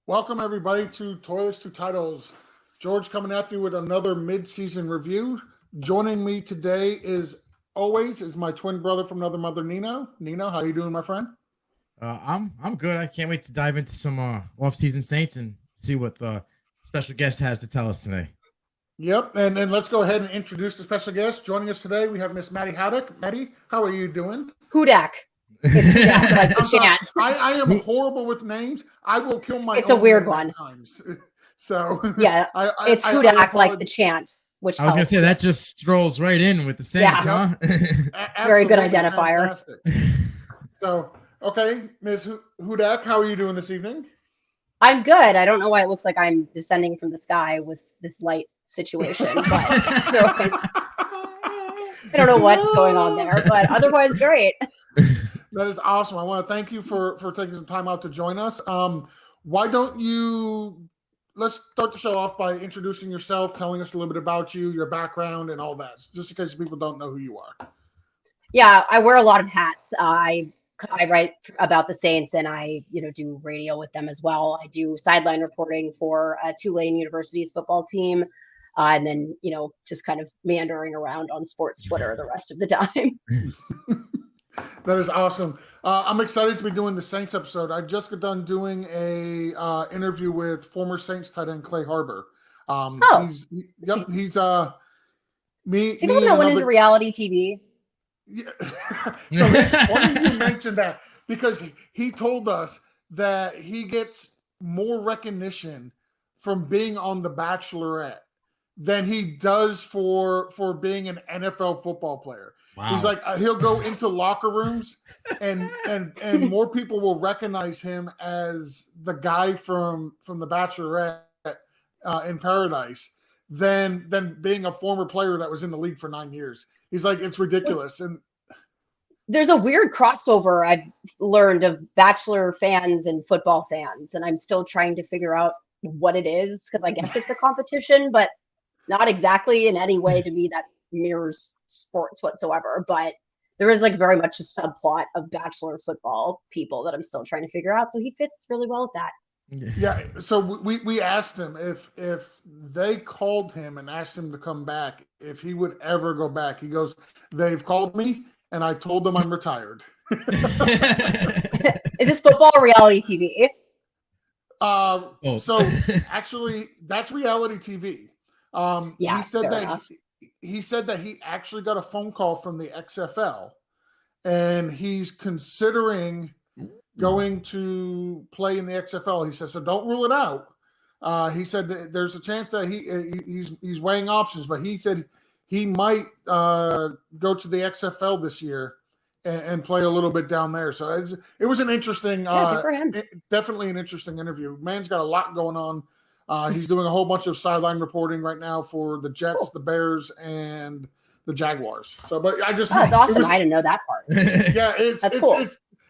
Welcome, everybody, to Toilets to Titles. George coming at you with another mid-season review. Joining me today is my twin brother from another mother, Nino. Nino, how you doing, my friend? I'm good. I can't wait to dive into some off-season Saints and see what the special guest has to tell us today. Yep, and then let's go ahead and introduce the special guest. Joining us today, we have Miss Maddy Haduk. Maddy, how are you doing? Hudak. It's Hudak, like the chant. I am horrible with names. I will kill my It's a own weird name one. at times. So Yeah, it's Hudak, like the chant, which I was gonna helps. say that just strolls right in with the Saints, Yeah. huh? Very good identifier. Fantastic. So, okay, Ms. Hudak, how are you doing this evening? I'm good. I don't know why it looks like I'm descending from the sky with this light situation, but I don't know what's going on there, but otherwise great. That is awesome. I want to thank you for taking some time out to join us. Why don't you let's start the show off by introducing yourself, telling us a little bit about you, your background, and all that, just in case people don't know who you are. Yeah, I wear a lot of hats. I write about the Saints, and I do radio with them as well. I do sideline reporting for Tulane University's football team, and then just kind of meandering around on sports Twitter the rest of the time. That is awesome. I'm excited to be doing the Saints episode. I just got done doing a interview with former Saints tight end Clay Harbor. He's me. Is he the one that went into reality TV? Yeah. So it's funny you mentioned that, because he told us that he gets more recognition from being on The Bachelorette than he does for being an NFL football player. Wow. He's like, he'll go into locker rooms and more people will recognize him as the guy from The Bachelorette in Paradise than being a former player that was in the league for 9 years. He's like, it's ridiculous. And there's a weird crossover I've learned of Bachelor fans and football fans, and I'm still trying to figure out what it is, because I guess it's a competition, but not exactly in any way to me that mirrors sports whatsoever. But there is like very much a subplot of Bachelor football people that I'm still trying to figure out. So he fits really well with that. Yeah. So we asked him if they called him and asked him to come back, if he would ever go back. He goes, "They've called me and I told them I'm retired." Is this football or reality TV? So actually that's reality TV. Yeah, he said that he actually got a phone call from the XFL and he's considering going to play in the XFL. He said, so don't rule it out. He said that there's a chance that he's weighing options, but he said he might go to the XFL this year and play a little bit down there. So it was an interesting, good for him. Definitely an interesting interview. Man's got a lot going on. He's doing a whole bunch of sideline reporting right now for the Jets, the Bears, and the Jaguars. So, but I just that's awesome. I didn't know that part. Yeah, that's cool.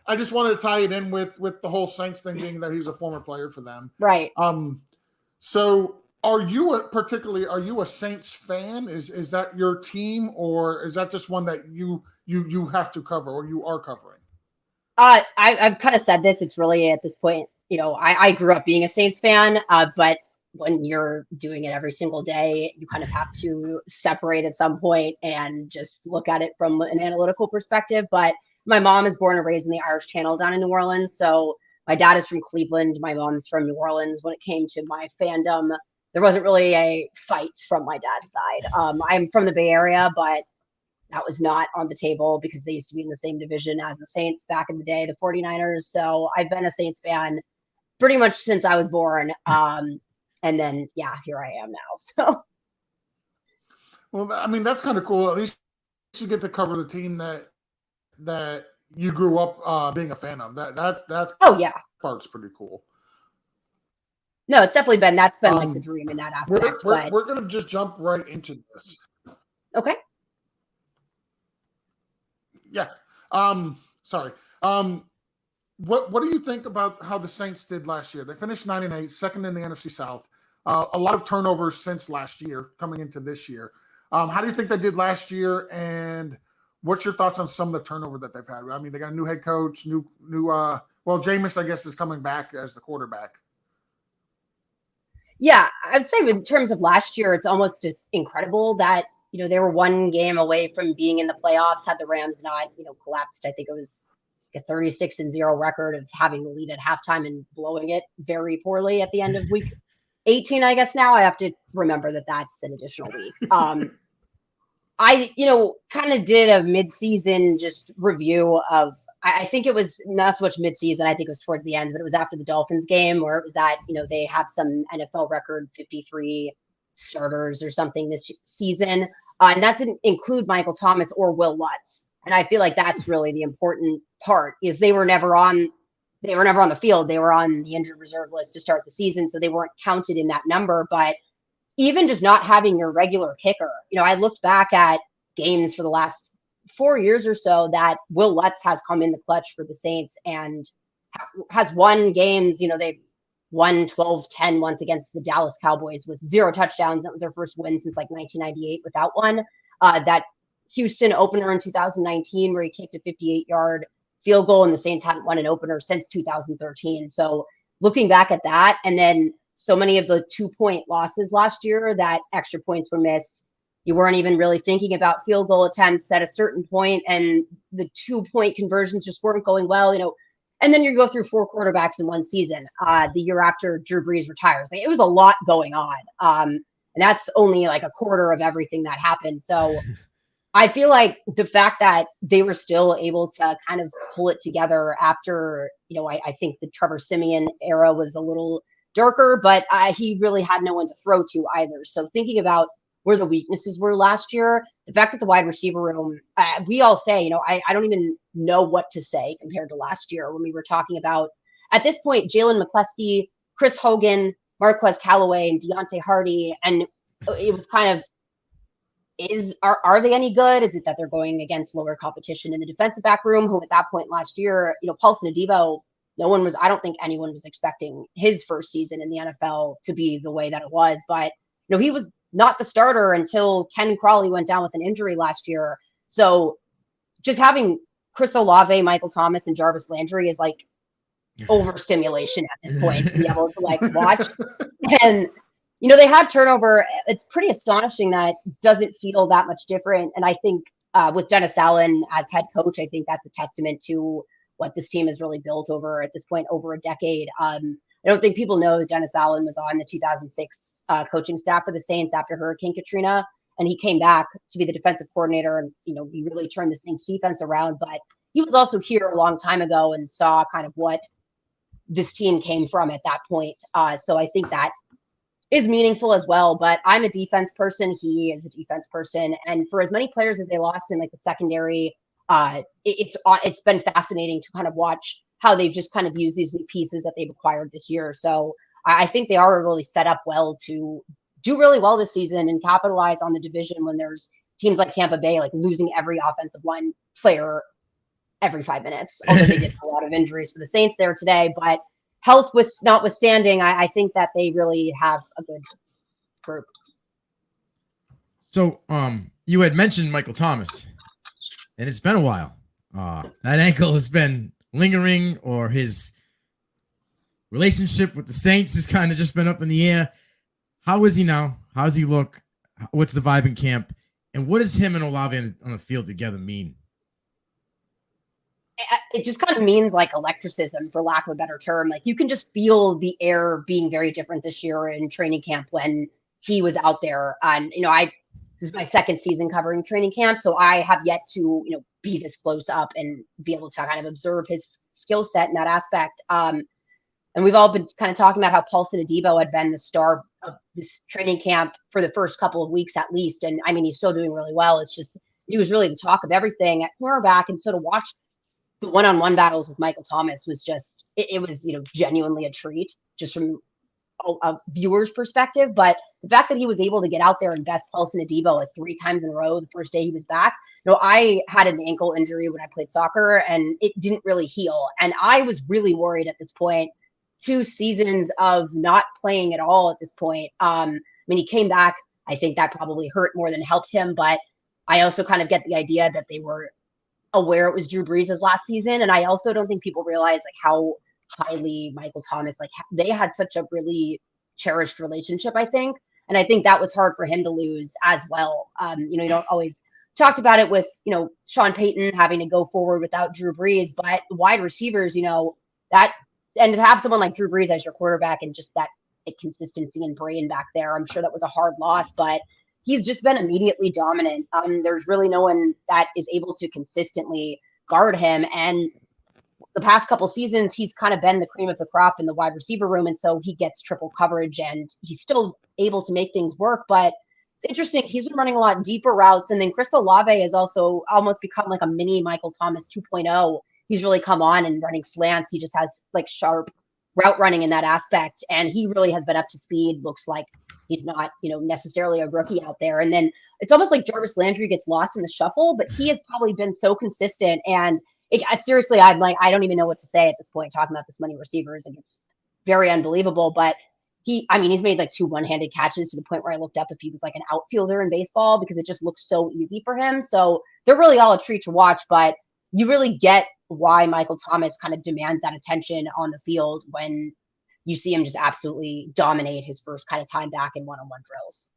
I just wanted to tie it in with the whole Saints thing, being that he's a former player for them. Right. So are you a Saints fan? Is that your team, or is that just one that you have to cover, or you are covering? I've kind of said this. It's really at this point, I grew up being a Saints fan, but when you're doing it every single day, you kind of have to separate at some point and just look at it from an analytical perspective. But my mom is born and raised in the Irish Channel down in New Orleans. So my dad is from Cleveland. My mom's from New Orleans. When it came to my fandom, there wasn't really a fight from my dad's side. I'm from the Bay Area, but that was not on the table because they used to be in the same division as the Saints back in the day, the 49ers. So I've been a Saints fan pretty much since I was born. And then, yeah, here I am now. So, well, I mean, that's kind of cool. At least you get to cover the team that you grew up being a fan of. That oh yeah, part's pretty cool. No, it's definitely been like the dream in that aspect. We're gonna just jump right into this. Okay. Yeah. Sorry. What do you think about how the Saints did last year? They finished 9-8, second in the NFC South. A lot of turnovers since last year coming into this year. How do you think they did last year, and what's your thoughts on some of the turnover that they've had? I mean, they got a new head coach, well, Jameis, I guess, is coming back as the quarterback. Yeah, I'd say in terms of last year, it's almost incredible that, they were one game away from being in the playoffs had the Rams not, collapsed. I think it was a 36-0 record of having the lead at halftime and blowing it very poorly at the end of week 18, I guess now. I have to remember that that's an additional week. I, kind of did a midseason just review of, I think it was not so much midseason. I think it was towards the end, but it was after the Dolphins game where it was that, they have some NFL record 53 starters or something this season. And that didn't include Michael Thomas or Will Lutz. And I feel like that's really the important part is they were never on the field. They were on the injured reserve list to start the season. So they weren't counted in that number, but even just not having your regular kicker, I looked back at games for the last 4 years or so that Will Lutz has come in the clutch for the Saints and has won games. They won 12-10 once against the Dallas Cowboys with 0 touchdowns. That was their first win since like 1998 without one. That Houston opener in 2019 where he kicked a 58-yard field goal and the Saints hadn't won an opener since 2013. So looking back at that, and then so many of the 2-point losses last year that extra points were missed. You weren't even really thinking about field goal attempts at a certain point, and the 2-point conversions just weren't going well, And then you go through 4 quarterbacks in one season, the year after Drew Brees retires. Like, it was a lot going on. And that's only like a quarter of everything that happened. So I feel like the fact that they were still able to kind of pull it together after, I think the Trevor Siemian era was a little darker, but he really had no one to throw to either. So thinking about where the weaknesses were last year, the fact that the wide receiver room, we all say, I don't even know what to say compared to last year when we were talking about, at this point, Jalen McCleskey, Chris Hogan, Marquez Callaway, and Deontay Hardy. And it was kind of, are they any good? Is it that they're going against lower competition in the defensive back room, who at that point last year, Paulson Adebo, I don't think anyone was expecting his first season in the NFL to be the way that it was. But, he was not the starter until Ken Crawley went down with an injury last year. So just having Chris Olave, Michael Thomas, and Jarvis Landry is like overstimulation at this point to be able to like watch. And, they had turnover. It's pretty astonishing that it doesn't feel that much different. And I think with Dennis Allen as head coach, I think that's a testament to what this team has really built over at this point over a decade. I don't think people know that Dennis Allen was on the 2006 coaching staff for the Saints after Hurricane Katrina, and he came back to be the defensive coordinator, and he really turned the Saints defense around. But he was also here a long time ago and saw kind of what this team came from at that point. So I think that is meaningful as well. But I'm a defense person. He is a defense person, and for as many players as they lost in like the secondary, it's been fascinating to kind of watch how they've just kind of used these new pieces that they've acquired this year. So I think they are really set up well to do really well this season and capitalize on the division when there's teams like Tampa Bay, like losing every offensive line player every 5 minutes. Although they did have a lot of injuries for the Saints there today, but health notwithstanding, I think that they really have a good group. So you had mentioned Michael Thomas, and it's been a while. That ankle has been lingering, or his relationship with the Saints has kind of just been up in the air. How is he now? How does he look? What's the vibe in camp? And what does him and Olave on the field together mean? It just kind of means like electricism, for lack of a better term. Like you can just feel the air being very different this year in training camp when he was out there. And, this is my second season covering training camp, so I have yet to, be this close up and be able to kind of observe his skill set in that aspect. And we've all been kind of talking about how Paulson Adebo had been the star of this training camp for the first couple of weeks at least. And I mean, he's still doing really well. It's just, he was really the talk of everything at cornerback. And so to watch the one-on-one battles with Michael Thomas was just, it was, genuinely a treat just from a viewer's perspective. But the fact that he was able to get out there and best Paulson Adebo like 3 times in a row the first day he was back. I had an ankle injury when I played soccer and it didn't really heal. And I was really worried at this point, 2 seasons of not playing at all at this point. He came back. I think that probably hurt more than helped him. But I also kind of get the idea that they were aware it was Drew Brees' last season. And I also don't think people realize like how highly Michael Thomas, like they had such a really cherished relationship, I think. And I think that was hard for him to lose as well. You don't always talked about it with, Sean Payton having to go forward without Drew Brees, but wide receivers, that, and to have someone like Drew Brees as your quarterback and just that consistency and brain back there, I'm sure that was a hard loss, but he's just been immediately dominant. There's really no one that is able to consistently guard him. And the past couple seasons, he's kind of been the cream of the crop in the wide receiver room. And so he gets triple coverage and he's still able to make things work. But it's interesting. He's been running a lot deeper routes. And then Chris Olave has also almost become like a mini Michael Thomas 2.0. He's really come on and running slants. He just has like sharp route running in that aspect. And he really has been up to speed. Looks like he's not, necessarily a rookie out there. And then it's almost like Jarvis Landry gets lost in the shuffle, but he has probably been so consistent. And seriously, I'm like, I don't even know what to say at this point, talking about this many receivers. And it's very unbelievable. But he's made like 2 one-handed catches to the point where I looked up if he was like an outfielder in baseball because it just looks so easy for him. So they're really all a treat to watch, but you really get why Michael Thomas kind of demands that attention on the field when you see him just absolutely dominate his first kind of time back in one-on-one drills.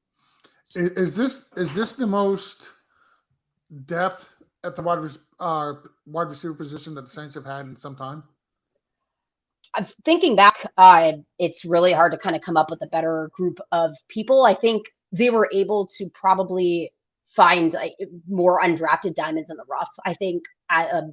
Is this the most depth at the wide receiver position that the Saints have had in some time? I'm thinking back, it's really hard to kind of come up with a better group of people. I think they were able to probably find more undrafted diamonds in the rough. I think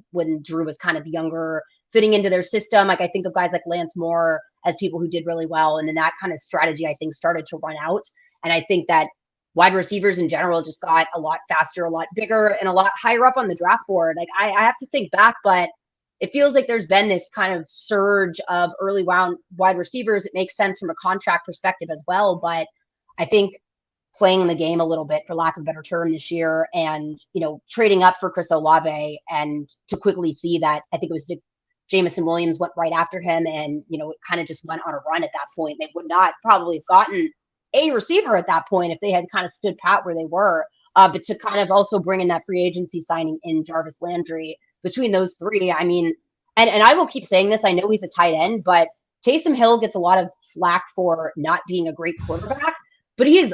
when Drew was kind of younger, fitting into their system, like I think of guys like Lance Moore as people who did really well. And then that kind of strategy, I think, started to run out. And I think that wide receivers in general just got a lot faster, a lot bigger, and a lot higher up on the draft board. Like I have to think back, but it feels like there's been this kind of surge of early round wide receivers. It makes sense from a contract perspective as well. But I think playing the game a little bit, for lack of a better term, this year and, trading up for Chris Olave and to quickly see that, I think it was Jamison Williams went right after him and, it kind of just went on a run at that point. They would not probably have gotten a receiver at that point if they had kind of stood pat where they were. But to kind of also bring in that free agency signing in Jarvis Landry, between those three, I mean, and I will keep saying this, I know he's a tight end, but Taysom Hill gets a lot of flack for not being a great quarterback, but he's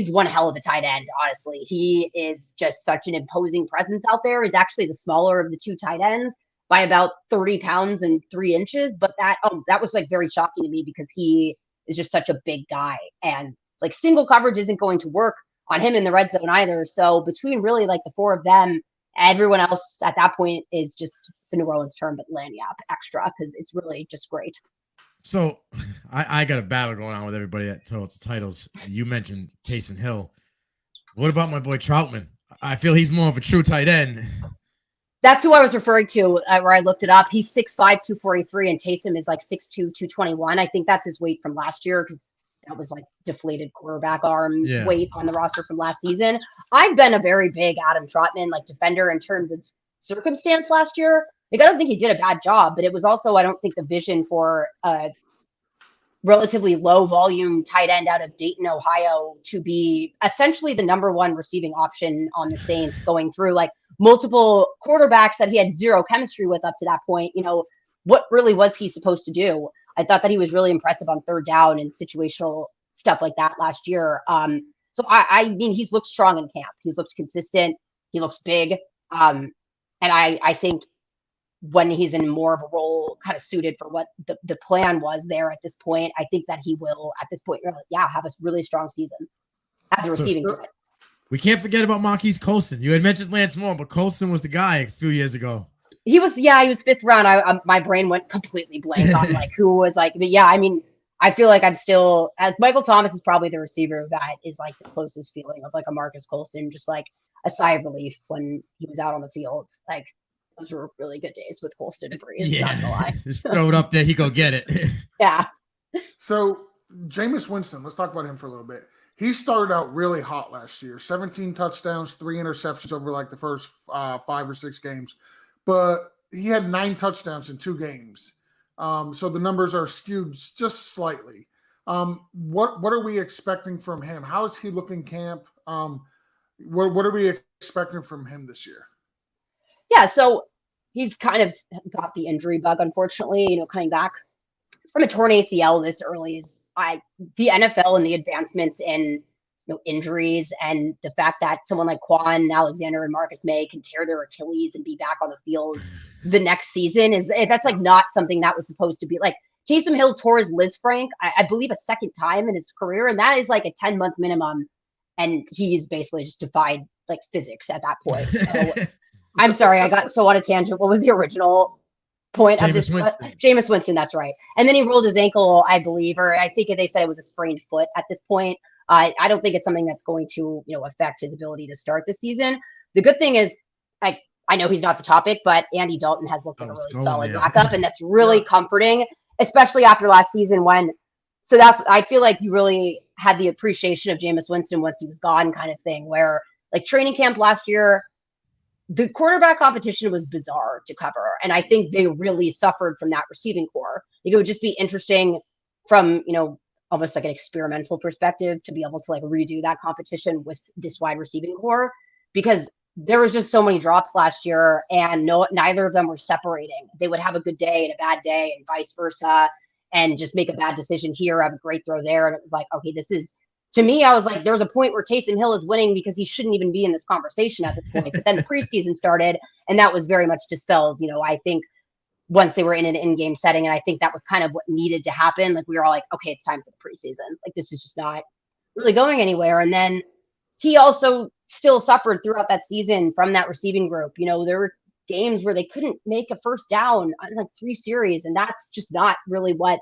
one hell of a tight end, honestly. He is just such an imposing presence out there. He's actually the smaller of the 2 tight ends by about 30 pounds and 3 inches, but that was like very shocking to me because he is just such a big guy, and like single coverage isn't going to work on him in the red zone either. So between really like the 4 of them, everyone else at that point is just, it's a New Orleans term, but lanyap extra because it's really just great. So I got a battle going on with everybody that holds titles. You mentioned Taysom Hill. What about my boy Troutman? I feel he's more of a true tight end. That's who I was referring to where I looked it up. He's 6'5", 243, and Taysom is like 6'2", 221. I think that's his weight from last year because that was like deflated quarterback arm weight on the roster from last season. I've been a very big Adam Troutman like defender in terms of circumstance last year. Like I don't think he did a bad job, but it was also, I don't think the vision for a relatively low volume tight end out of Dayton, Ohio to be essentially the number 1 receiving option on the Saints going through like multiple quarterbacks that he had zero chemistry with up to that point. What really was he supposed to do? I thought that he was really impressive on third down and situational stuff like that last year. So I mean, he's looked strong in camp. He's looked consistent. He looks big. And I think when he's in more of a role kind of suited for what the plan was there at this point, I think that he will at this point, have a really strong season as a receiving threat. We can't forget about Marquise Colston. You had mentioned Lance Moore, but Colston was the guy a few years ago. He was 5th round. My brain went completely blank on like who was like, but yeah, I mean, I feel like I'm still, as Michael Thomas is probably the receiver that is like the closest feeling of like a Marcus Colston, just like a sigh of relief when he was out on the field. Like those were really good days with Colston and Breeze. Not gonna lie. Just throw it up there, he go get it. Yeah. So Jameis Winston, let's talk about him for a little bit. He started out really hot last year. 17 touchdowns, 3 interceptions over like the first 5 or 6 games. But he had 9 touchdowns in 2 games. So the numbers are skewed just slightly. What are we expecting from him? How is he looking camp? What are we expecting from him this year? Yeah, so he's kind of got the injury bug, unfortunately, coming back from a torn ACL this early is the NFL and the advancements in injuries and the fact that someone like Quan Alexander and Marcus May can tear their Achilles and be back on the field the next season that's like not something that was supposed to be like. Taysom Hill tore his Liz Frank, I believe, a second time in his career, and that is like a 10-month minimum, and he's basically just defied like physics at that point. So, I'm sorry, I got so on a tangent. What was the original point of this? Jameis Winston, that's right. And then he rolled his ankle, I believe, or I think they said it was a sprained foot at this point. I don't think it's something that's going to affect his ability to start the season. The good thing is, I know he's not the topic, but Andy Dalton has looked like a really solid backup, and that's really comforting, especially after last season I feel like you really had the appreciation of Jameis Winston once he was gone kind of thing, where like training camp last year, the quarterback competition was bizarre to cover. And I think they really suffered from that receiving core. It would just be interesting from, almost like an experimental perspective to be able to like redo that competition with this wide receiving core, because there was just so many drops last year and neither of them were separating. They would have a good day and a bad day and vice versa, and just make a bad decision here, have a great throw there. And it was like, okay, to me, I was like, there's a point where Taysom Hill is winning because he shouldn't even be in this conversation at this point. But then the preseason started and that was very much dispelled. I think once they were in an in-game setting, and I think that was kind of what needed to happen. Like we were all like, okay, it's time for the preseason. Like this is just not really going anywhere. And then he also still suffered throughout that season from that receiving group. There were games where they couldn't make a first down on like 3 series. And that's just not really what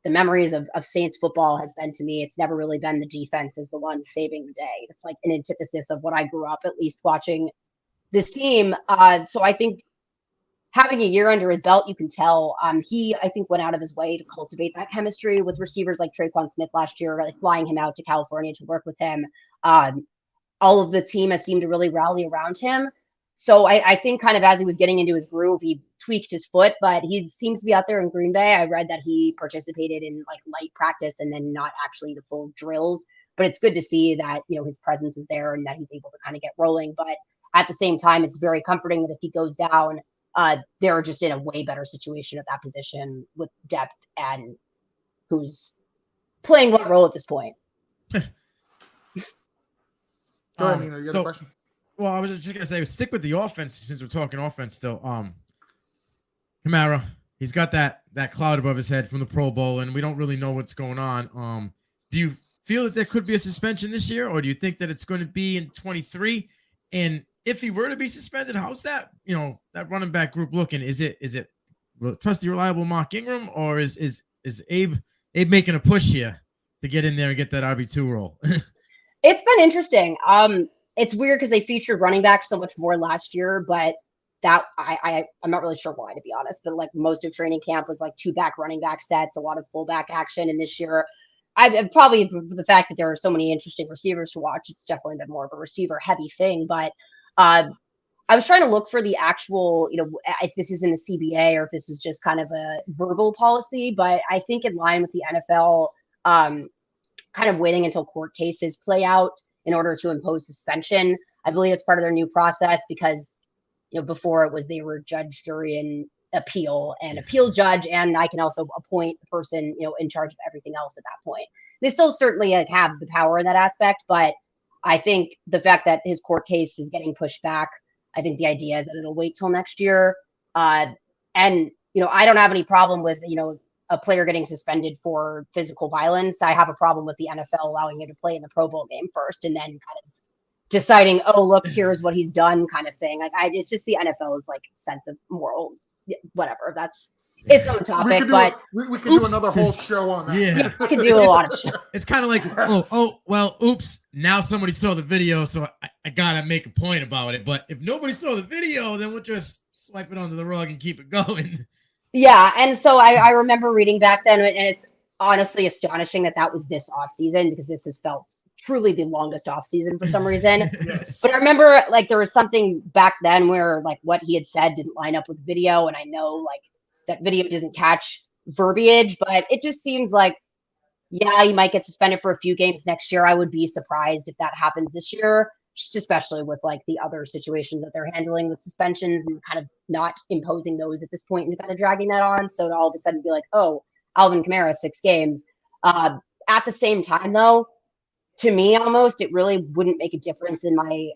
the memories of Saints football has been to me. It's never really been the defense as the one saving the day. It's like an antithesis of what I grew up at least watching this team. So I think having a year under his belt, you can tell he, I think, went out of his way to cultivate that chemistry with receivers like Traquan Smith last year, like flying him out to California to work with him. All of the team has seemed to really rally around him. So I think kind of as he was getting into his groove, he tweaked his foot, but he seems to be out there in Green Bay. I read that he participated in like light practice and then not actually the full drills, but it's good to see that, his presence is there and that he's able to kind of get rolling. But at the same time, it's very comforting that if he goes down, they're just in a way better situation at that position with depth and who's playing what role at this point. Go ahead, Nino. You got a question? Well, I was just going to say, stick with the offense since we're talking offense still. Kamara, he's got that cloud above his head from the Pro Bowl, and we don't really know what's going on. Do you feel that there could be a suspension this year, or do you think that it's going to be in 23? And if he were to be suspended, how's that, that running back group looking? Is it trusty, reliable Mark Ingram, or is Abe making a push here to get in there and get that RB2 role? It's been interesting. It's weird because they featured running back so much more last year, but that I'm not really sure why, to be honest. But like most of training camp was like 2 back running back sets, a lot of fullback action. And this year, I've probably for the fact that there are so many interesting receivers to watch, it's definitely been more of a receiver heavy thing. But I was trying to look for the actual, if this is in the CBA or if this was just kind of a verbal policy. But I think in line with the NFL, kind of waiting until court cases play out in order to impose suspension. I believe it's part of their new process because, before it was they were judge, jury, and appeal judge, and I can also appoint the person, in charge of everything else at that point. They still certainly have the power in that aspect, but I think the fact that his court case is getting pushed back, I think the idea is that it'll wait till next year. And, I don't have any problem with, a player getting suspended for physical violence. I have a problem with the NFL allowing him to play in the Pro Bowl game first and then kind of deciding, oh, look, here's what he's done kind of thing. Like it's just the NFL's like sense of moral, whatever. That's its own topic, we could do another whole show on that. Yeah, we could do a lot of shows. It's kind of like, well, oops. Now somebody saw the video, so I gotta make a point about it. But if nobody saw the video, then we'll just swipe it under the rug and keep it going. Yeah, and so I remember reading back then, and it's honestly astonishing that was this offseason because this has felt truly the longest offseason for some reason. Yes. But I remember like there was something back then where like what he had said didn't line up with video, and I know like that video doesn't catch verbiage, but it just seems like, yeah, he might get suspended for a few games next year. I would be surprised if that happens this year, just especially with like the other situations that they're handling with suspensions and kind of not imposing those at this point and kind of dragging that on. So to all of a sudden be like, oh, Alvin Kamara 6 games. At the same time, though, to me, almost, it really wouldn't make a difference in my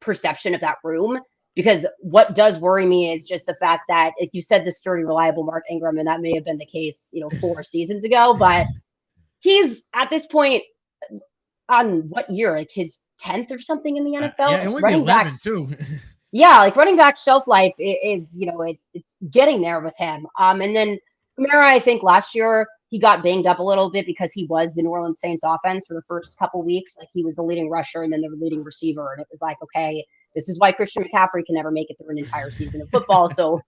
perception of that room, because what does worry me is just the fact that, like you said, the sturdy, reliable Mark Ingram, and that may have been the case, 4 seasons ago, but he's at this point on what year, like his 10th or something in the NFL. Yeah, it would be 11 too. Yeah, like running back shelf life is, it's getting there with him. And then Kamara, I think last year he got banged up a little bit because he was the New Orleans Saints offense for the first couple weeks. Like, he was the leading rusher and then the leading receiver. And it was like, okay, this is why Christian McCaffrey can never make it through an entire season of football. So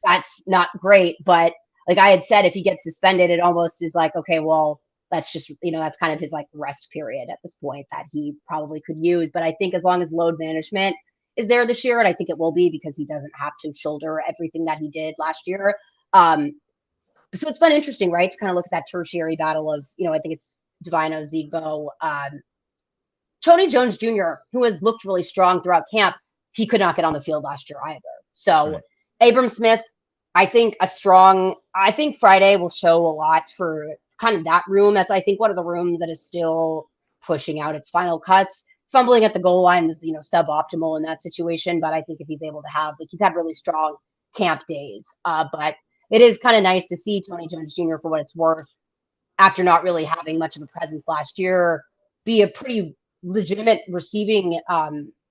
that's not great. But like I had said, if he gets suspended, it almost is like, okay, well, that's just, that's kind of his like rest period at this point that he probably could use. But I think as long as load management is there this year, and I think it will be, because he doesn't have to shoulder everything that he did last year. So it's been interesting, right, to kind of look at that tertiary battle of, I think it's Divino, Zegbo, Tony Jones Jr., who has looked really strong throughout camp. He could not get on the field last year either. So right. Abram Smith, I think Friday will show a lot for kind of that room. That's, I think, one of the rooms that is still pushing out its final cuts. Fumbling at the goal line is, suboptimal in that situation. But I think if he's able to have, like, he's had really strong camp days. But it is kind of nice to see Tony Jones Jr., for what it's worth, after not really having much of a presence last year, be a pretty legitimate receiving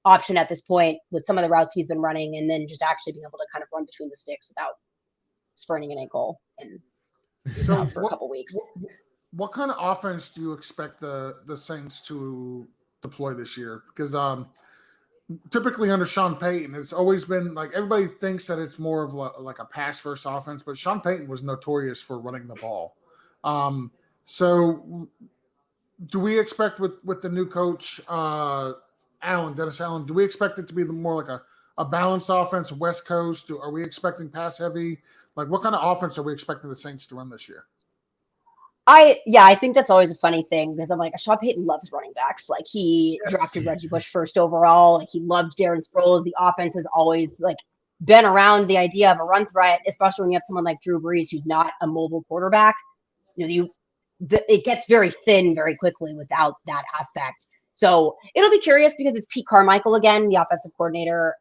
option at this point with some of the routes he's been running, and then just actually being able to kind of run between the sticks without spraining an ankle and for a couple weeks. What kind of offense do you expect the Saints to deploy this year? Because typically under Sean Payton, it's always been like, everybody thinks that it's more of like a pass first offense, but Sean Payton was notorious for running the ball. So do we expect with the new coach, Dennis Allen, do we expect it to be more like a balanced offense, West Coast? Are we expecting pass heavy? Like, what kind of offense are we expecting the Saints to run this year? I think that's always a funny thing, because I'm like, Sean Payton loves running backs. Like, he drafted Reggie Bush first overall. Like, he loved Darren Sproles. The offense has always like been around the idea of a run threat, especially when you have someone like Drew Brees, who's not a mobile quarterback. It gets very thin very quickly without that aspect. So it'll be curious, because it's Pete Carmichael again, the offensive coordinator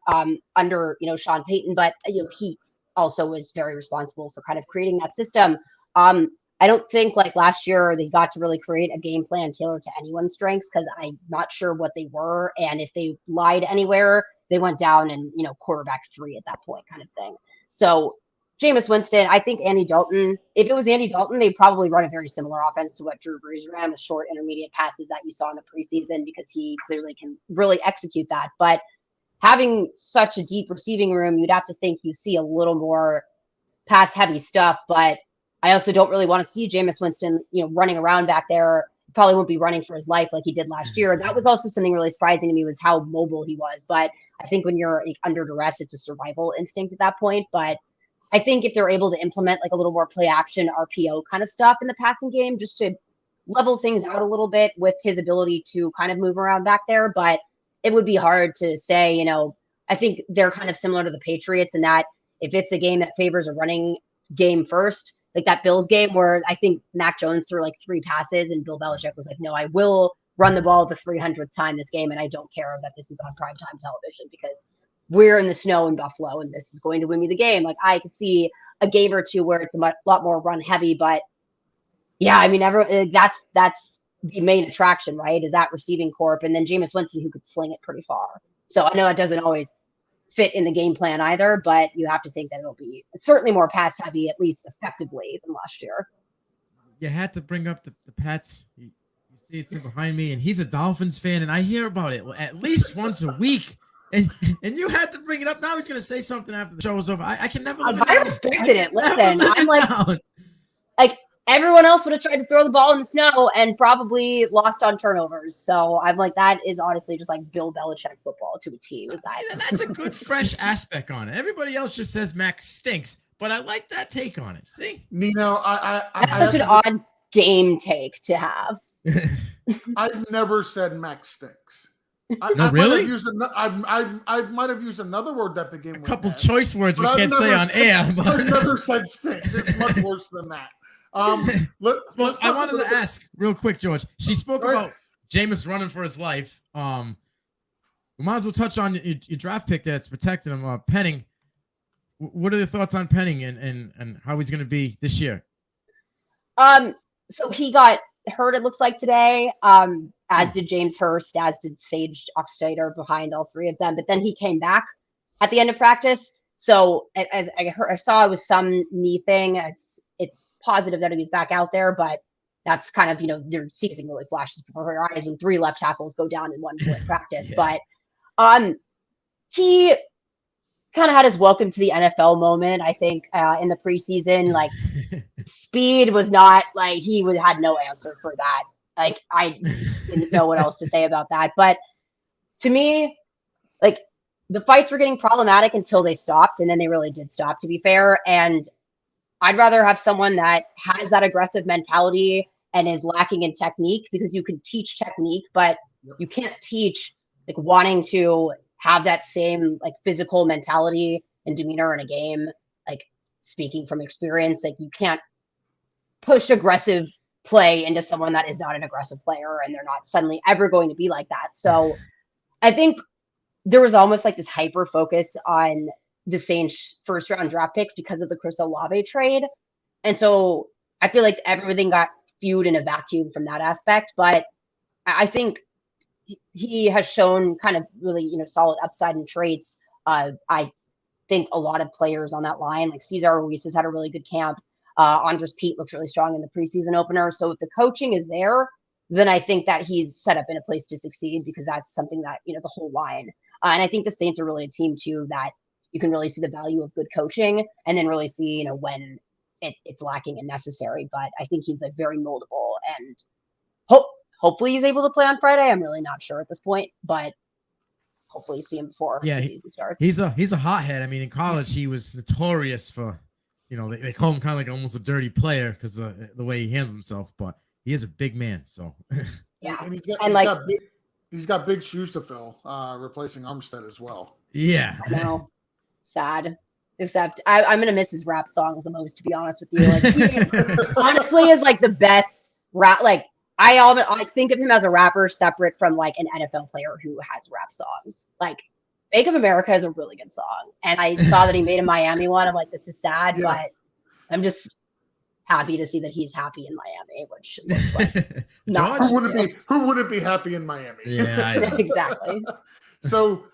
under Sean Payton, but he also was very responsible for kind of creating that system. I don't think, like last year, they got to really create a game plan tailored to anyone's strengths, because I'm not sure what they were. And if they lied anywhere, they went down and, quarterback 3 at that point, kind of thing. So Jameis Winston, I think Andy Dalton, if it was Andy Dalton, they'd probably run a very similar offense to what Drew Brees ran, with short intermediate passes that you saw in the preseason, because he clearly can really execute that. But having such a deep receiving room, you'd have to think you see a little more pass heavy stuff. But I also don't really want to see Jameis Winston, running around back there. He probably won't be running for his life like he did last year. That was also something really surprising to me, was how mobile he was. But I think when you're under duress, it's a survival instinct at that point. But I think if they're able to implement like a little more play action RPO kind of stuff in the passing game, just to level things out a little bit with his ability to kind of move around back there. But it would be hard to say, I think they're kind of similar to the Patriots in that if it's a game that favors a running game first, like that Bills game where I think Mac Jones threw like 3 passes and Bill Belichick was like, no, I will run the ball the 300th time this game, and I don't care that this is on primetime television, because we're in the snow in Buffalo and this is going to win me the game. Like, I could see a game or two where it's a lot more run heavy, but yeah, I mean, that's the main attraction, right? Is that receiving corp, and then Jameis Winston, who could sling it pretty far. So I know it doesn't always fit in the game plan either, but you have to think that it'll be certainly more pass heavy, at least effectively, than last year. You had to bring up the Pats. You see it's behind me, and he's a Dolphins fan, and I hear about it at least once a week. And you had to bring it up. Now he's going to say something after the show is over. I can never. I respected it. Listen, I'm like everyone else would have tried to throw the ball in the snow and probably lost on turnovers. So I'm like, that is honestly just like Bill Belichick football to a T. Is that? See, that's a good fresh aspect on it. Everybody else just says Mac stinks, but I like that take on it. See, Nino, that's such an odd game take to have. I've never said Mac stinks. No, really? I might have used another word that began with a couple S, choice words we can't say on air. I've never said stinks. It's much worse than that. Well, I wanted to ask real quick, George. She spoke about Jameis running for his life. We might as well touch on your draft pick that's protecting him, Penning. What are the thoughts on Penning and how he's going to be this year? So he got hurt, it looks like, today, as did James Hurst, as did Sage Oxtader, behind all three of them. But then he came back at the end of practice. So as I saw, it was some knee thing. It's positive that he was back out there, but that's kind of, their season really flashes before your eyes when 3 left tackles go down in one point practice. Yeah. But he kind of had his welcome to the NFL moment, I think, in the preseason. Like, speed was not, like, he had no answer for that. Like, I didn't know what else to say about that. But to me, like, the fights were getting problematic until they stopped, and then they really did stop, to be fair. And I'd rather have someone that has that aggressive mentality and is lacking in technique, because you can teach technique, but you can't teach, like, wanting to have that same, like, physical mentality and demeanor in a game. Like, speaking from experience, like, you can't push aggressive play into someone that is not an aggressive player, and they're not suddenly ever going to be like that. So I think there was almost like this hyper focus on the Saints first round draft picks because of the Chris Olave trade. And so I feel like everything got viewed in a vacuum from that aspect. But I think he has shown kind of really, solid upside and traits. I think a lot of players on that line, like Cesar Ruiz, has had a really good camp. Andres Pete looks really strong in the preseason opener. So if the coaching is there, then I think that he's set up in a place to succeed, because that's something that, the whole line. And I think the Saints are really a team, too, that you can really see the value of good coaching, and then really see, when it's lacking and necessary. But I think he's, like, very moldable, and hopefully he's able to play on Friday. I'm really not sure at this point, but hopefully you see him before the season starts. He's a hothead. I mean, in college, he was notorious for, they call him kind of like almost a dirty player because the way he handled himself, but he is a big man. So yeah, and he's got big shoes to fill, replacing Armstead as well. Yeah, I know. Sad. Except I'm gonna miss his rap songs the most, to be honest with you. Like, he honestly is like the best rap. Like, I think of him as a rapper separate from, like, an NFL player who has rap songs. Like, Bank of America is a really good song, and I saw that he made a Miami one. I'm like, this is sad, but I'm just happy to see that he's happy in Miami, which looks like not. Who wouldn't be happy in Miami? Yeah, exactly. So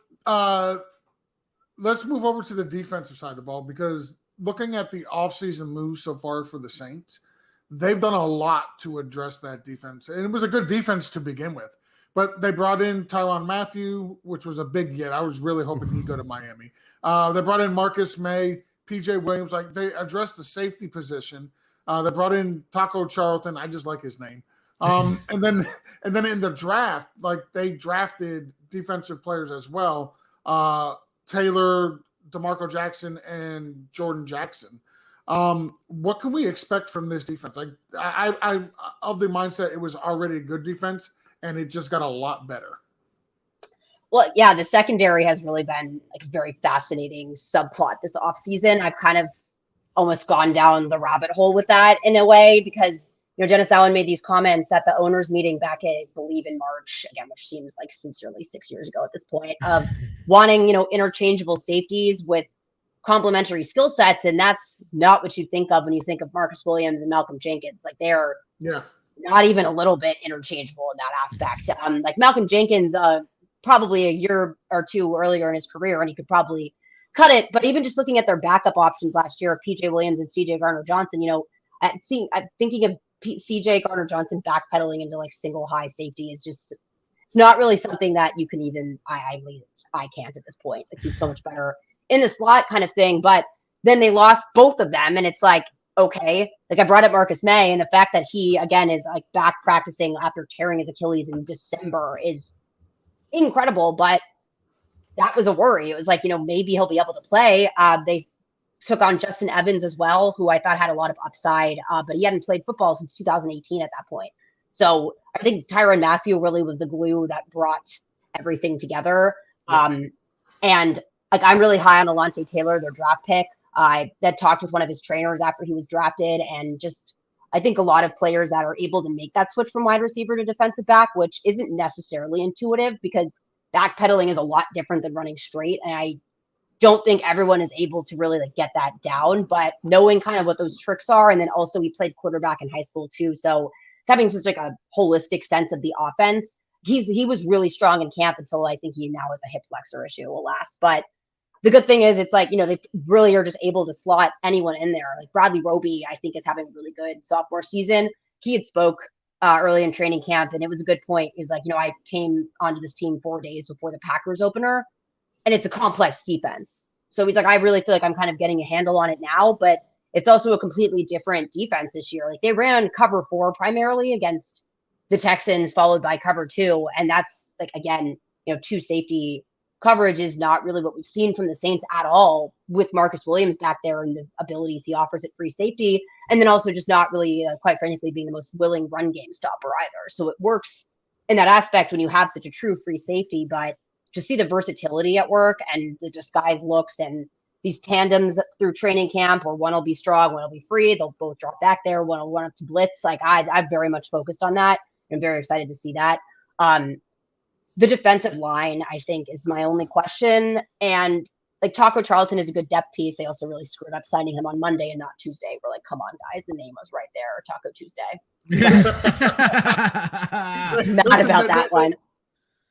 let's move over to the defensive side of the ball, because looking at the offseason moves so far for the Saints, they've done a lot to address that defense. And it was a good defense to begin with. But they brought in Tyrann Mathieu, which was a big get. I was really hoping he'd go to Miami. They brought in Marcus May, PJ Williams. Like, they addressed the safety position. They brought in Taco Charlton. I just like his name. And then in the draft, like, they drafted defensive players as well. Taylor, DeMarco Jackson, and Jordan Jackson. What can we expect from this defense? Like, I'm of the mindset it was already a good defense, and it just got a lot better. Well, yeah, the secondary has really been, like, a very fascinating subplot this offseason. I've kind of almost gone down the rabbit hole with that in a way, because, Dennis Allen made these comments at the owners meeting back in, I believe, in March, again, which seems like sincerely 6 years ago at this point, of wanting, interchangeable safeties with complementary skill sets. And that's not what you think of when you think of Marcus Williams and Malcolm Jenkins. Like, they're not even a little bit interchangeable in that aspect. Like, Malcolm Jenkins, probably a year or two earlier in his career, and he could probably cut it. But even just looking at their backup options last year, PJ Williams and CJ Gardner-Johnson, thinking of CJ Gardner-Johnson backpedaling into, like, single high safety is just, it's not really something that you can even, I can't at this point. Like, he's so much better in the slot kind of thing. But then they lost both of them, and it's like, okay, like, I brought up Marcus May, and the fact that he, again, is, like, back practicing after tearing his Achilles in December is incredible. But that was a worry. It was like, maybe he'll be able to play. They took on Justin Evans as well, who I thought had a lot of upside, but he hadn't played football since 2018 at that point. So I think Tyrann Mathieu really was the glue that brought everything together. And, like, I'm really high on Alontae Taylor, their draft pick. I had talked with one of his trainers after he was drafted, and just, I think a lot of players that are able to make that switch from wide receiver to defensive back, which isn't necessarily intuitive because backpedaling is a lot different than running straight. And I don't think everyone is able to really like get that down, but knowing kind of what those tricks are. And then also we played quarterback in high school too. So it's having such like a holistic sense of the offense. He was really strong in camp until I think he now has a hip flexor issue, alas. But the good thing is it's like, they really are just able to slot anyone in there. Like Bradley Roby, I think is having a really good sophomore season. He had spoke early in training camp and it was a good point. He was like, I came onto this team 4 days before the Packers opener and it's a complex defense. So he's like, I really feel like I'm kind of getting a handle on it now, but it's also a completely different defense this year. Like they ran cover 4 primarily against the Texans, followed by cover 2. And that's like, again, 2 safety coverage is not really what we've seen from the Saints at all with Marcus Williams back there and the abilities he offers at free safety. And then also just not really, quite frankly, being the most willing run game stopper either. So it works in that aspect when you have such a true free safety, but to see the versatility at work and the disguise looks and these tandems through training camp where one will be strong, one will be free. They'll both drop back there. One will run up to blitz. Like I've very much focused on that. I'm very excited to see that. The defensive line, I think, is my only question. And like Taco Charlton is a good depth piece. They also really screwed up signing him on Monday and not Tuesday. We're like, come on, guys. The name was right there. Taco Tuesday. Mad about that one.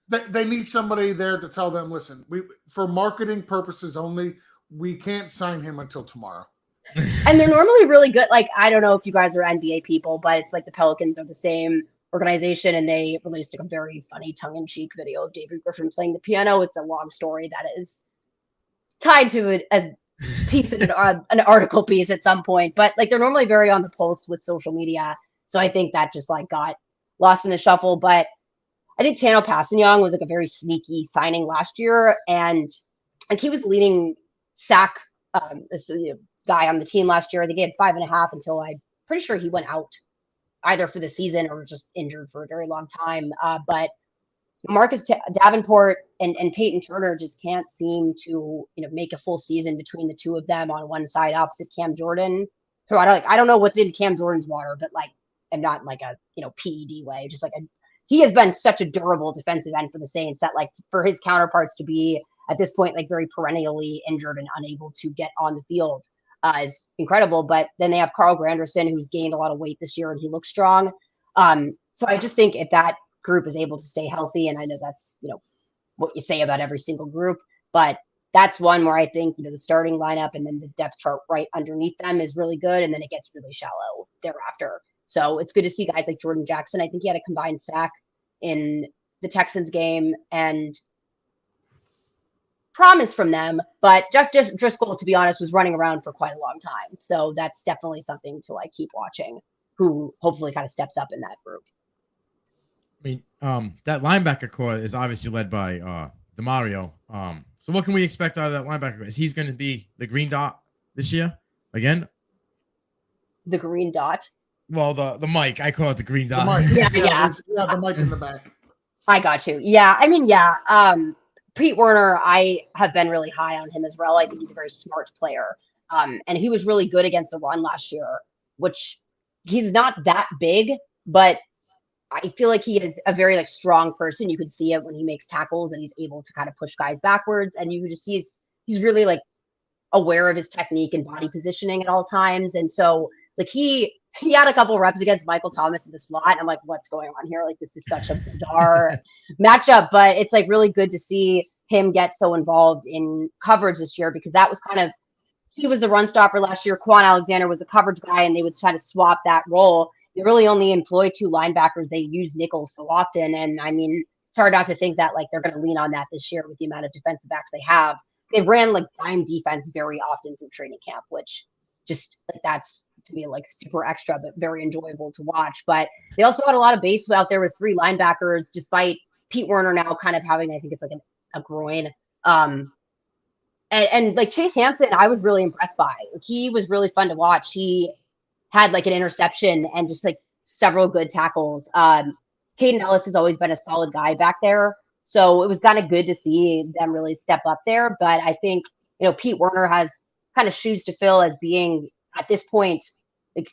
They need somebody there to tell them, listen, for marketing purposes only, we can't sign him until tomorrow. And they're normally really good. Like, I don't know if you guys are NBA people, but it's like the Pelicans are the same organization, and they released a very funny tongue-in-cheek video of David Griffin playing the piano. It's a long story that is tied to a piece in an article piece at some point, but like they're normally very on the pulse with social media. So I think that just like got lost in the shuffle. But I think Tano Passanyoung was like a very sneaky signing last year, and like he was the leading sack this guy on the team last year. I think he had 5.5 until I'm pretty sure he went out either for the season or was just injured for a very long time. But Marcus Davenport and Peyton Turner just can't seem to make a full season between the two of them on one side opposite Cam Jordan. Who I don't know what's in Cam Jordan's water, but like, and not in like a PED way, just like he has been such a durable defensive end for the Saints that like for his counterparts to be at this point like very perennially injured and unable to get on the field is incredible. But then they have Carl Granderson, who's gained a lot of weight this year and he looks strong. So I just think if that group is able to stay healthy, and I know that's what you say about every single group, but that's one where I think the starting lineup and then the depth chart right underneath them is really good, and then it gets really shallow thereafter. So it's good to see guys like Jordan Jackson. I think he had a combined sack in the Texans game and promise from them, but Jeff Driscoll, to be honest, was running around for quite a long time. So that's definitely something to like keep watching, who hopefully kind of steps up in that group. I mean, that linebacker core is obviously led by DeMario. So what can we expect out of that linebacker? Is he's going to be the green dot this year again? The green dot? Well, the mic. I call it the green dot. The mic. Yeah. The mic in the back. I got you. Yeah. I mean, yeah. Pete Werner, I have been really high on him as well. I think he's a very smart player. And he was really good against the run last year, which he's not that big, but I feel like he is a very like strong person. You could see it when he makes tackles and he's able to kind of push guys backwards. And you can just see he's really like aware of his technique and body positioning at all times. And so like he had a couple reps against Michael Thomas in the slot. And I'm like, what's going on here? Like, this is such a bizarre matchup, but it's like really good to see him get so involved in coverage this year, because that was he was the run stopper last year. Quan Alexander was the coverage guy, and they would try to swap that role. They really only employ 2 linebackers. They use nickels so often. And I mean, it's hard not to think that like they're going to lean on that this year with the amount of defensive backs they have. They ran like dime defense very often through training camp, which just like that's to me like super extra, but very enjoyable to watch. But they also had a lot of base out there with 3 linebackers, despite Pete Werner now kind of having, I think it's like a groin. And like Chase Hansen, I was really impressed by. Like, he was really fun to watch. He had like an interception and just like several good tackles. Caden Ellis has always been a solid guy back there. So it was kind of good to see them really step up there. But I think, Pete Werner has kind of shoes to fill as being at this point, like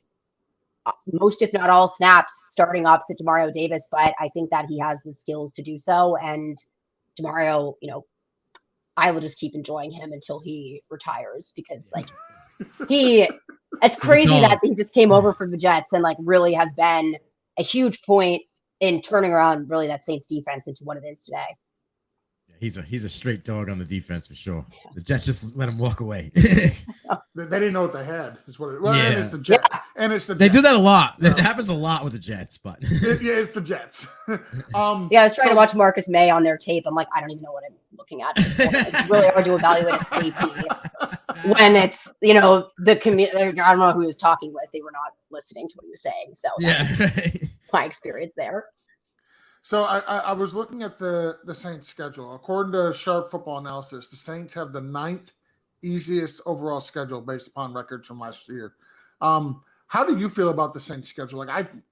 most, if not all, snaps starting opposite Demario Davis, but I think that he has the skills to do so. And Demario, I will just keep enjoying him until he retires because it's crazy that he just came over from the Jets and really has been a huge point in turning around really that Saints defense into what it is today. He's a straight dog on the defense for sure. Yeah. The Jets just let him walk away. They didn't know what they had. Is what it, well, and it's the Jets. Yeah. And it's the Jets. They do that a lot. That happens a lot with the Jets, but it's the Jets. I was trying to watch Marcus May on their tape. I'm like, I don't even know what I'm looking at. It's really hard to evaluate a safety when it's the community. I don't know who he was talking with. They were not listening to what he was saying. So that's my experience there. So I was looking at the Saints schedule. According to Sharp Football Analysis, the Saints have the 9th easiest overall schedule based upon records from last year. How do you feel about the Saints schedule?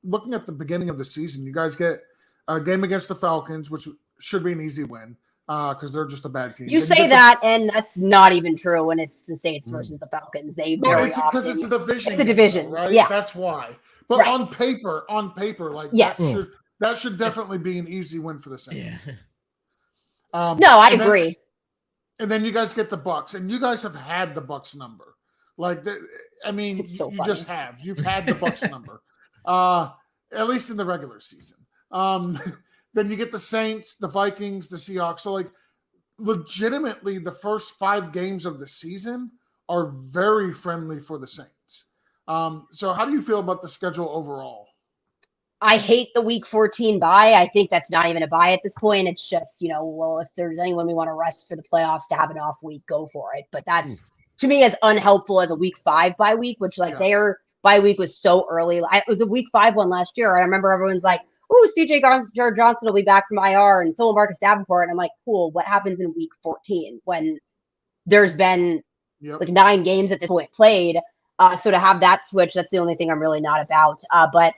Looking at the beginning of the season, you guys get a game against the Falcons, which should be an easy win because they're just a bad team. You say that, and that's not even true when it's the Saints versus the Falcons. Because it's a division. It's a division, game, right? Yeah, that's why. But on paper, yes. That should definitely be an easy win for the Saints. Yeah. No, I agree. And then you guys get the Bucs, and you guys have had the Bucs number. You just have. You've had the Bucs number, at least in the regular season. Then you get the Saints, the Vikings, the Seahawks. So, legitimately, the first 5 games of the season are very friendly for the Saints. So how do you feel about the schedule overall? I hate the week 14 bye. I think that's not even a bye at this point. It's just, if there's anyone we want to rest for the playoffs to have an off week, go for it. But that's, to me, as unhelpful as a week 5 bye week, which their bye week was so early. It was a week 5 one last year. I remember everyone's like, oh, CJ Johnson will be back from IR and so will Marcus Davenport. And I'm like, cool. What happens in week 14 when there's been 9 games at this point played? So to have that switch, that's the only thing I'm really not about. But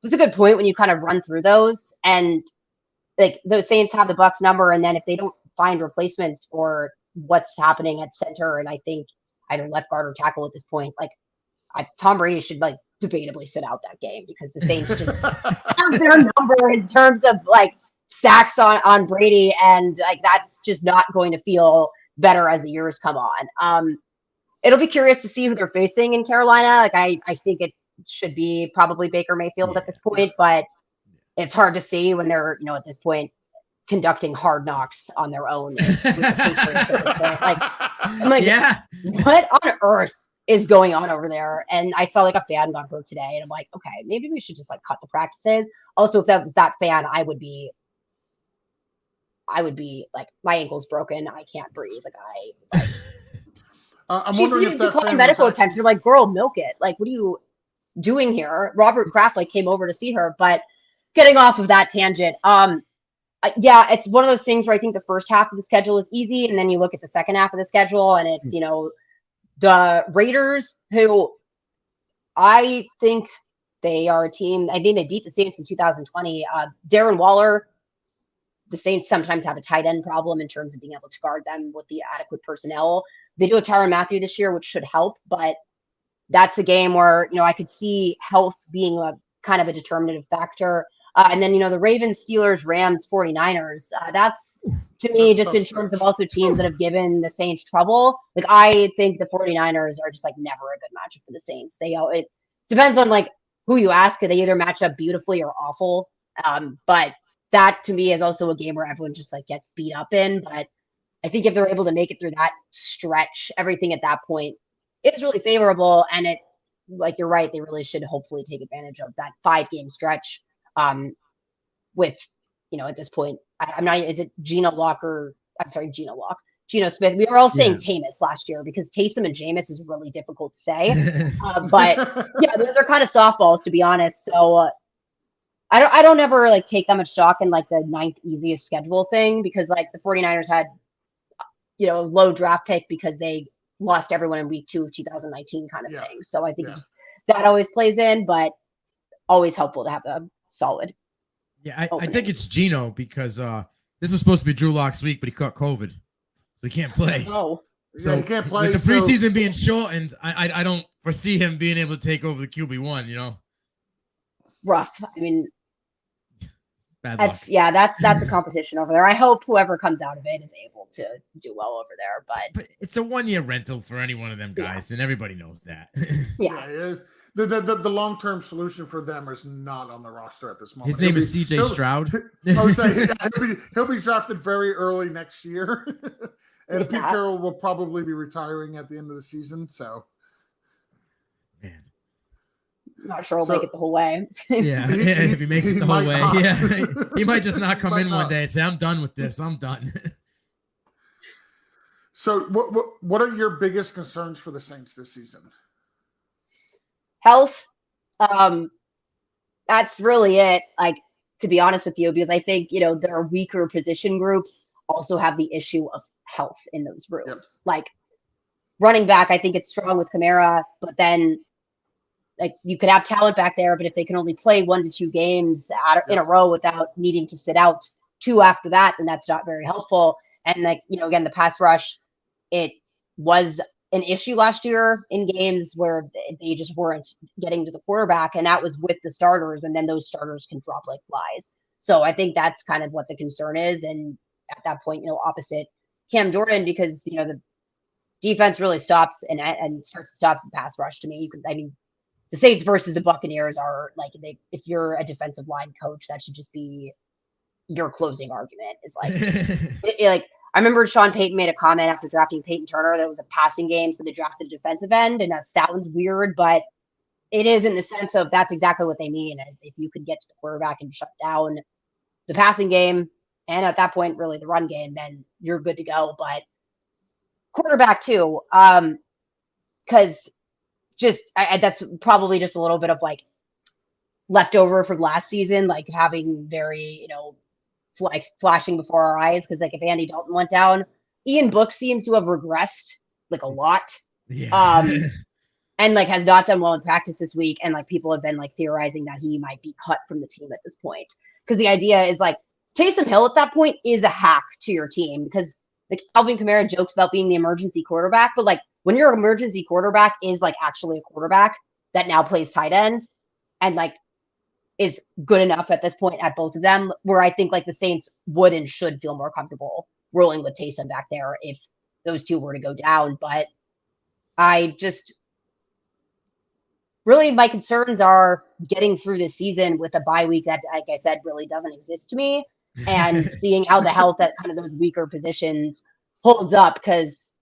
it's a good point when you kind of run through those, and the Saints have the Bucs number, and then if they don't find replacements for what's happening at center, and I think either left guard or tackle at this point, Tom Brady should debatably sit out that game because the Saints just have their number in terms of sacks on Brady, and that's just not going to feel better as the years come on. It'll be curious to see who they're facing in Carolina. I think it should be probably Baker Mayfield at this point, but it's hard to see when they're, at this point conducting Hard Knocks on their own. I'm like, what on earth is going on over there? And I saw a fan got hurt today, and I'm like, okay, maybe we should just cut the practices. Also, if that was that fan, I would be my ankle's broken. I can't breathe. I'm she's wondering if that declined medical attention. I'm like, girl, milk it. What are you doing here? Robert Kraft came over to see her, but getting off of that tangent, it's one of those things where I think the first half of the schedule is easy, and then you look at the second half of the schedule, and it's the Raiders, who I think they are a team. I think they beat the Saints in 2020. Darren Waller. The Saints sometimes have a tight end problem in terms of being able to guard them with the adequate personnel. They do a Tyrann Mathieu this year, which should help, but that's a game where, I could see health being a kind of a determinative factor. And then, the Ravens, Steelers, Rams, 49ers, that's to me, just in terms of also teams that have given the Saints trouble. I think the 49ers are just never a good matchup for the Saints. It depends on who you ask. They either match up beautifully or awful. But that to me is also a game where everyone just gets beat up in. But I think if they're able to make it through that stretch, everything at that point, it's really favorable. And it, you're right, they really should hopefully take advantage of that 5-game stretch. With, at this point, I'm not, is it Geno Smith? We were all saying Tamus last year because Taysom and Jameis is really difficult to say. But those are kind of softballs, to be honest. So I don't ever take that much stock in the 9th easiest schedule thing, because the 49ers had, a low draft pick because they lost everyone in week 2 of 2019 kind of thing. So I think just that always plays in, but always helpful to have a solid. Yeah, I think it's Geno because this was supposed to be Drew Lock's week, but he caught COVID, so he can't play. Oh, so he can't play. With the preseason being shortened, I don't foresee him being able to take over the QB1. rough. I mean, Bad luck. that's a competition over there. I hope whoever comes out of it is able to do well over there. But it's a 1-year rental for any one of them guys, and everybody knows that. Yeah, it is. The long-term solution for them is not on the roster at this moment. His name is CJ Stroud. I would say he'll be drafted very early next year, and Pete Carroll will probably be retiring at the end of the season. So, man, not sure he'll make it the whole way. If he makes it the whole way, he might just not come in one day and say, "I'm done with this. I'm done." So, what are your biggest concerns for the Saints this season? Health. That's really it. Like, to be honest with you, because I think, their weaker position groups also have the issue of health in those groups. Yep. Like, running back, I think it's strong with Kamara, but then like you could have talent back there, but if they can only play 1 to 2 games in a row without needing to sit out 2 after that, then that's not very helpful. And like, again, the pass rush, it was an issue last year in games where they just weren't getting to the quarterback, and that was with the starters, and then those starters can drop like flies. So I think that's kind of what the concern is. And at that point, opposite Cam Jordan, because, the defense really stops and stops the pass rush to me. The Saints versus the Buccaneers are like, if you're a defensive line coach, that should just be your closing argument is like, I remember Sean Payton made a comment after drafting Peyton Turner that it was a passing game, so they drafted a defensive end, and that sounds weird, but it is in the sense of that's exactly what they mean, is if you could get to the quarterback and shut down the passing game, and at that point, really the run game, then you're good to go. But quarterback too, because that's probably just a little bit of like leftover from last season, like having very, like flashing before our eyes, because like if Andy Dalton went down, Ian Book seems to have regressed like a lot, and like has not done well in practice this week, and like people have been like theorizing that he might be cut from the team at this point, because the idea is like Taysom Hill at that point is a hack to your team, because like Alvin Kamara jokes about being the emergency quarterback, but like when your emergency quarterback is like actually a quarterback that now plays tight end and like is good enough at this point at both of them, where I think like the Saints would and should feel more comfortable rolling with Taysom back there if those two were to go down. But I just really, my concerns are getting through this season with a bye week that, like I said, really doesn't exist to me, and seeing how the health at kind of those weaker positions holds up, because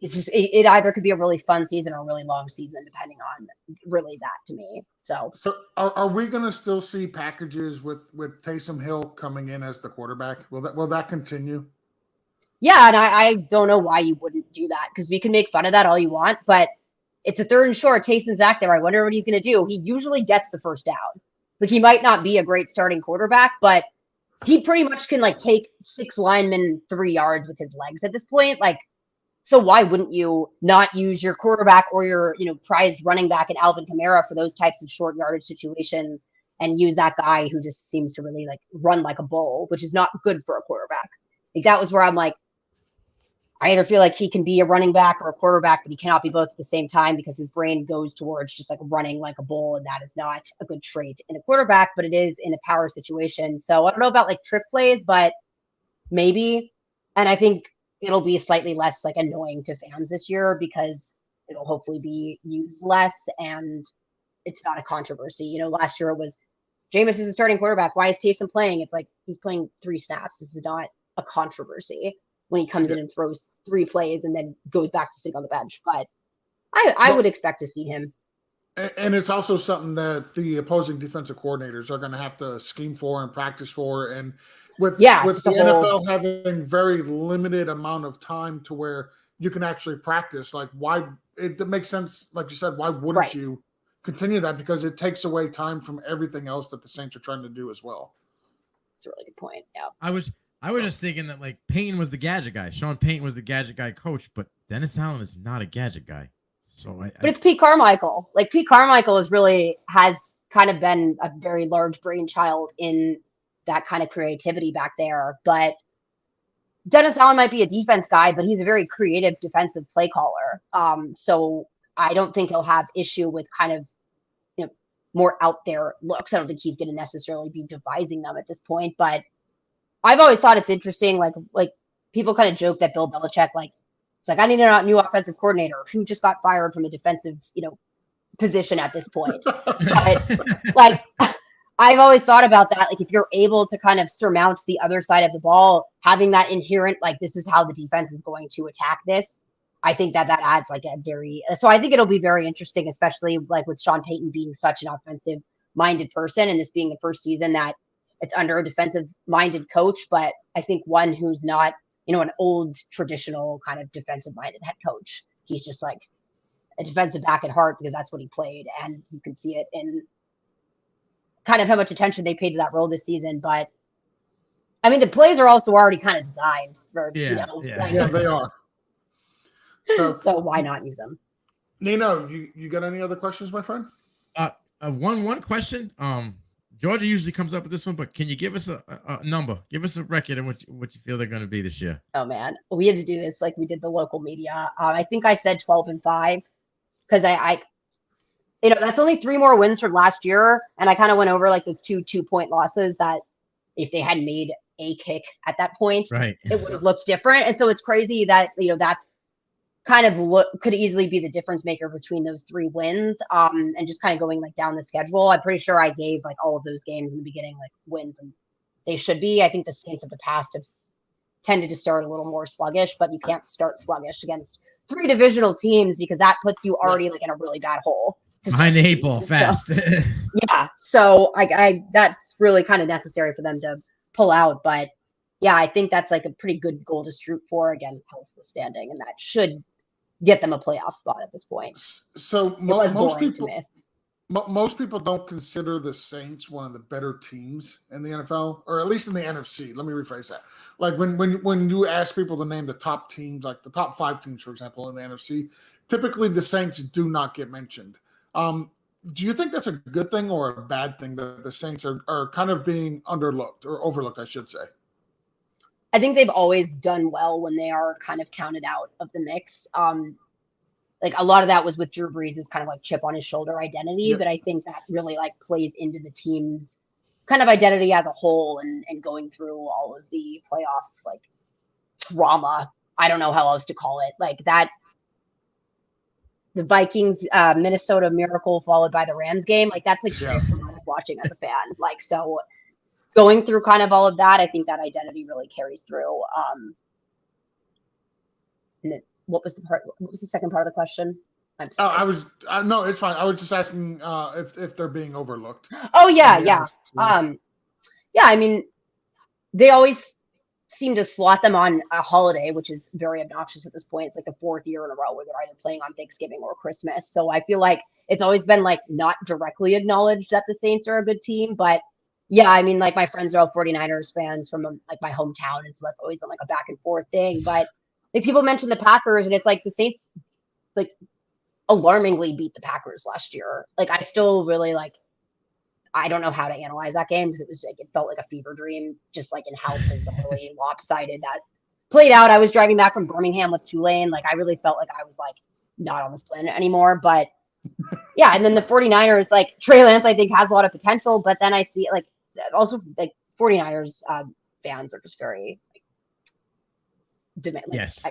it's just, it either could be a really fun season or a really long season, depending on really that to me. So are we going to still see packages with Taysom Hill coming in as the quarterback? Will that continue? Yeah, and I don't know why you wouldn't do that, because we can make fun of that all you want, but it's a 3rd and short. Taysom's back there. I wonder what he's going to do. He usually gets the first down. Like, he might not be a great starting quarterback, but he pretty much can like take 6 linemen 3 yards with his legs at this point. Like, so why wouldn't you not use your quarterback or your, prized running back in Alvin Kamara for those types of short yardage situations, and use that guy who just seems to really like run like a bull, which is not good for a quarterback. Like, that was where I'm like, I either feel like he can be a running back or a quarterback, but he cannot be both at the same time, because his brain goes towards just like running like a bull, and that is not a good trait in a quarterback, but it is in a power situation. So I don't know about like trick plays, but maybe. And I think it'll be slightly less like annoying to fans this year, because it'll hopefully be used less, and it's not a controversy. Last year it was Jameis is a starting quarterback. Why is Taysom playing? It's like he's playing 3 snaps. This is not a controversy when he comes in and throws 3 plays and then goes back to sit on the bench. But I would expect to see him. And it's also something that the opposing defensive coordinators are going to have to scheme for and practice for. And with the NFL having very limited amount of time to where you can actually practice, like why it makes sense. Like you said, why wouldn't you continue that? Because it takes away time from everything else that the Saints are trying to do as well. That's a really good point. Yeah. I was just thinking that like Payton was the gadget guy. Sean Payton was the gadget guy coach, but Dennis Allen is not a gadget guy. So but it's Pete Carmichael. Like Pete Carmichael has kind of been a very large brainchild in that kind of creativity back there. But Dennis Allen might be a defense guy, but he's a very creative defensive play caller. So I don't think he'll have issue with kind of, more out there looks. I don't think he's going to necessarily be devising them at this point, but I've always thought it's interesting. Like people kind of joke that Bill Belichick, like, it's like, I need a new offensive coordinator who just got fired from a defensive, position at this point. But like, I've always thought about that. Like, if you're able to kind of surmount the other side of the ball, having that inherent, like, this is how the defense is going to attack this, I think that adds like a so I think it'll be very interesting, especially like with Sean Payton being such an offensive minded person and this being the first season that it's under a defensive minded coach. But I think one who's not, an old traditional kind of defensive minded head coach. He's just like a defensive back at heart because that's what he played. And you can see it in kind of how much attention they paid to that role this season. But I mean, the plays are also already kind of designed for, yeah, they are. So why not use them? Nino, you got any other questions, my friend? One question. Georgia usually comes up with this one, but can you give us a number? Give us a record and what you feel they're going to be this year. Oh man, we had to do this like we did the local media. I think I said 12-5 because I that's only 3 more wins from last year, and I kind of went over like those 2-point losses that if they had made a kick at that point, right, it would have looked different. And so it's crazy that that's kind of could easily be the difference maker between those 3 wins. And just kind of going like down the schedule, I'm pretty sure I gave like all of those games in the beginning like wins, and they should be. I think the Saints of the past have tended to start a little more sluggish, but you can't start sluggish against 3 divisional teams because that puts you already like in a really bad hole. Behind the 8 ball fast. Yeah. So I that's really kind of necessary for them to pull out. But yeah, I think that's like a pretty good goal to shoot for, again, health withstanding, and that should get them a playoff spot at this point. So most people don't consider the Saints one of the better teams in the NFL, or at least in the NFC. Let me rephrase that. Like when you ask people to name the top teams, like the top 5 teams, for example, in the NFC, typically the Saints do not get mentioned. Do you think that's a good thing or a bad thing that the Saints are kind of being underlooked or overlooked, I should say? I think they've always done well when they are kind of counted out of the mix. Like a lot of that was with Drew Brees' kind of like chip on his shoulder identity, but I think that really like plays into the team's kind of identity as a whole and going through all of the playoff like drama. I don't know how else to call it. Like that, the Vikings, Minnesota Miracle followed by the Rams game. Like that's like shit someone watching as a fan. Like, so going through kind of all of that, I think that identity really carries through. And what was the second part of the question? I'm sorry. No, it's fine. I was just asking if they're being overlooked. Oh yeah. Yeah. I mean, they always seem to slot them on a holiday, which is very obnoxious at this point. It's like the 4th year in a row where they're either playing on Thanksgiving or Christmas. So I feel like it's always been like not directly acknowledged that the Saints are a good team, but yeah, I mean, like my friends are all 49ers fans from like my hometown, and so that's always been like a back and forth thing. But like people mention the Packers, and it's like the Saints like alarmingly beat the Packers last year. Like I still really like, I don't know how to analyze that game because it was like it felt like a fever dream, just like in how bizarrely lopsided that played out. I was driving back from Birmingham with Tulane, like I really felt like I was like not on this planet anymore. But yeah, and then the 49ers, like Trey Lance, I think has a lot of potential, but then I see like also like 49ers fans are just very demand. Like, yes.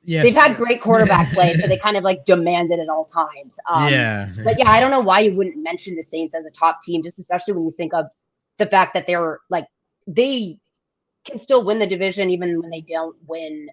They've had great quarterback play, so they kind of like demand it at all times. But yeah, I don't know why you wouldn't mention the Saints as a top team, just especially when you think of the fact that they're like, they can still win the division even when they don't win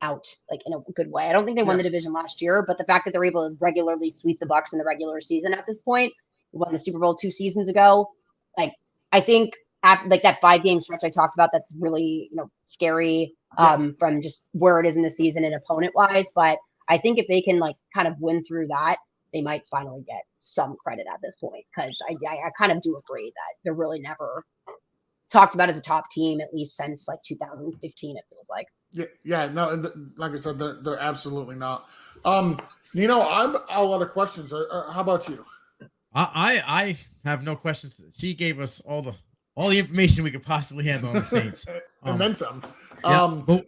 out like in a good way. I don't think they won the division last year, but the fact that they're able to regularly sweep the Bucs in the regular season at this point, won the Super Bowl 2 seasons ago. Like I think after like that 5-game stretch I talked about, that's really scary from just where it is in the season and opponent wise. But I think if they can like kind of win through that, they might finally get some credit at this point, because I kind of do agree that they're really never talked about as a top team, at least since like 2015. It feels like. Yeah, no, like I said, they're absolutely not. Nino, I'm a lot of questions. How about you? I have no questions. She gave us all the information we could possibly handle on the Saints, and then some. Go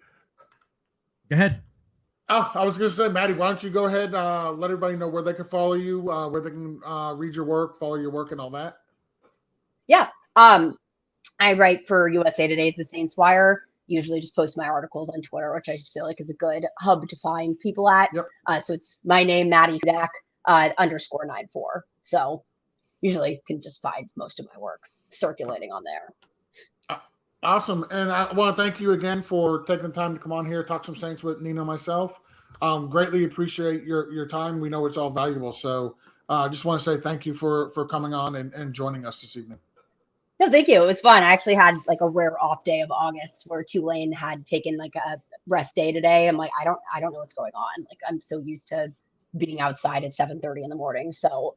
ahead. Oh, I was going to say, Maddy, why don't you go ahead, let everybody know where they can follow you, where they can read your work, follow your work, and all that. Yeah. I write for USA Today's The Saints Wire. Usually just post my articles on Twitter, which I just feel like is a good hub to find people at. Yep. So it's my name, Maddy Haduk, _94. So usually can just find most of my work circulating on there. Awesome. And I want to thank you again for taking the time to come on here, talk some Saints with Nino and myself. Greatly appreciate your time. We know it's all valuable. So I just want to say thank you for coming on and joining us this evening. No, thank you. It was fun. I actually had like a rare off day of August where Tulane had taken like a rest day today. I'm like, I don't know what's going on. Like, I'm so used to being outside at 7:30 in the morning. So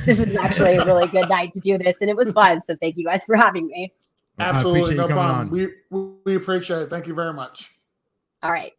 this is actually a really good night to do this. And it was fun. So thank you guys for having me. Absolutely. No you coming problem. on. We appreciate it. Thank you very much. All right.